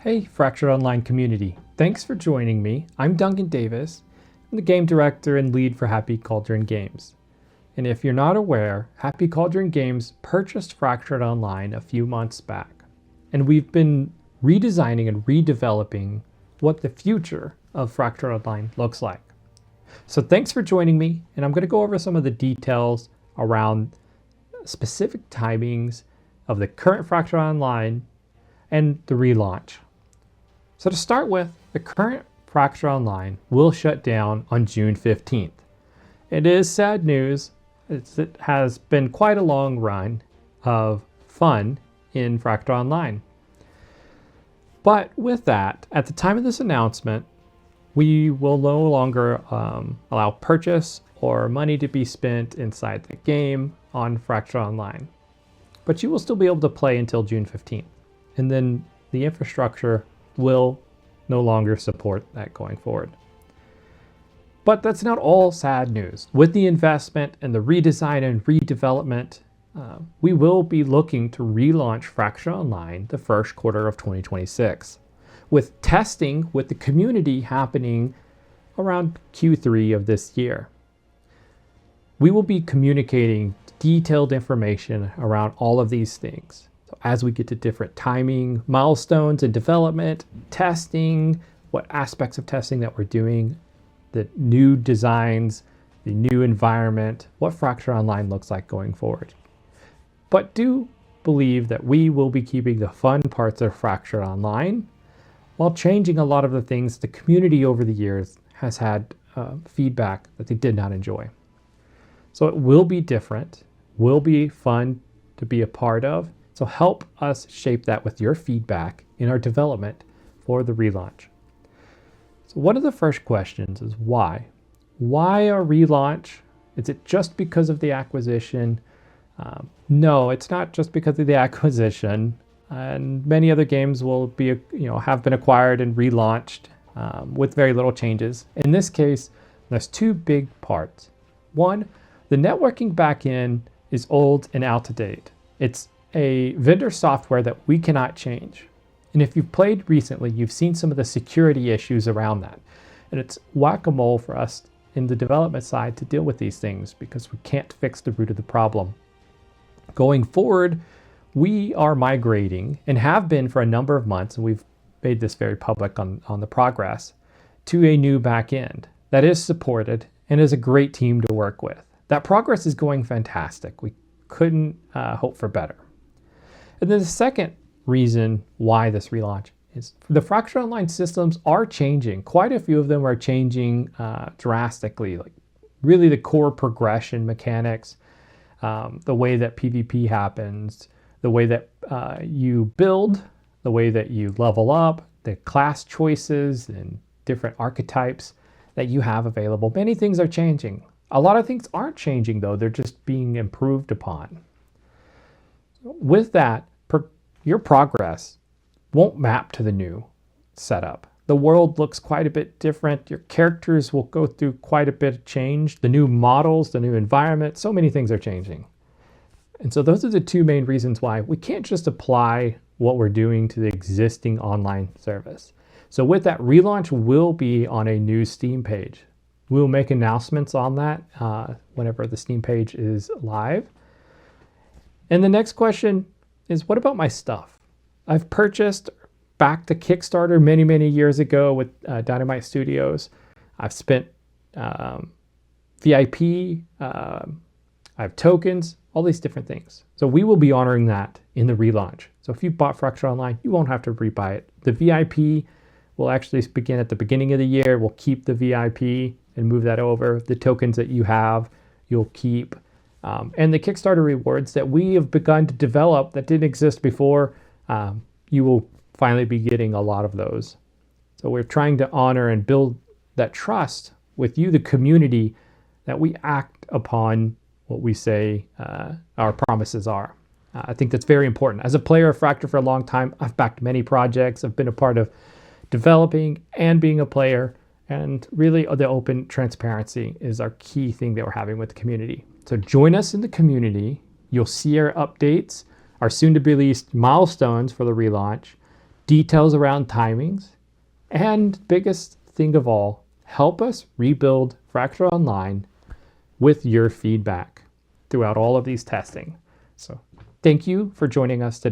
Hey, Fractured Online community. Thanks for joining me. I'm Duncan Davis. I'm the game director and lead for Happy Cauldron Games. And if you're not aware, Happy Cauldron Games purchased Fractured Online a few months back. And we've been redesigning and redeveloping what the future of Fractured Online looks like. So thanks for joining me, and I'm going to go over some of the details around specific timings of the current Fractured Online and the relaunch. So to start with, the current Fractured Online will shut down on June 15th. It is sad news. It has been quite a long run of fun in Fractured Online. But with that, at the time of this announcement, we will no longer allow purchase or money to be spent inside the game on Fractured Online. But you will still be able to play until June 15th. And then the infrastructure will no longer support that going forward. But that's not all sad news. With the investment and the redesign and redevelopment, we will be looking to relaunch Fractured Online the first quarter of 2026, with testing with the community happening around Q3 of this year. We will be communicating detailed information around all of these things. So as we get to different timing, milestones and development, testing, what aspects of testing that we're doing, the new designs, the new environment, what Fractured Online looks like going forward. But do believe that we will be keeping the fun parts of Fractured Online while changing a lot of the things the community over the years has had feedback that they did not enjoy. So it will be different, will be fun to be a part of. So help us shape that with your feedback in our development for the relaunch. So one of the first questions is why? Why a relaunch? Is it just because of the acquisition? No, it's not just because of the acquisition. And many other games will be, have been acquired and relaunched with very little changes. In this case, there's two big parts. One, the networking backend is old and out of date. It's a vendor software that we cannot change. And if you've played recently, you've seen some of the security issues around that. And it's whack-a-mole for us in the development side to deal with these things because we can't fix the root of the problem. Going forward, we are migrating and have been for a number of months, and we've made this very public on the progress, to a new backend that is supported and is a great team to work with. That progress is going fantastic. We couldn't hope for better. And then the second reason why this relaunch is the Fractured Online systems are changing. Quite a few of them are changing drastically, like really the core progression mechanics, the way that PvP happens, the way that you build, the way that you level up, the class choices and different archetypes that you have available. Many things are changing. A lot of things aren't changing though, they're just being improved upon. With that, your progress won't map to the new setup. The world looks quite a bit different. Your characters will go through quite a bit of change. The new models, the new environment, so many things are changing. And so those are the two main reasons why we can't just apply what we're doing to the existing online service. So with that, relaunch will be on a new Steam page. We'll make announcements on that whenever the Steam page is live. And the next question is, what about my stuff? I've purchased back to Kickstarter many, many years ago with Dynamite Studios. I've spent VIP, I have tokens, all these different things. So we will be honoring that in the relaunch. So if you bought Fractured Online, you won't have to rebuy it. The VIP will actually begin at the beginning of the year. We'll keep the VIP and move that over. The tokens that you have, you'll keep. And the Kickstarter rewards that we have begun to develop that didn't exist before, you will finally be getting a lot of those. So we're trying to honor and build that trust with you, the community, that we act upon what we say our promises are. I think that's very important. As a player of Fracture for a long time, I've backed many projects. I've been a part of developing and being a player. And really the open transparency is our key thing that we're having with the community. So join us in the community. You'll see our updates, our soon to be released milestones for the relaunch, details around timings, and biggest thing of all, help us rebuild Fracture Online with your feedback throughout all of these testing. So thank you for joining us today.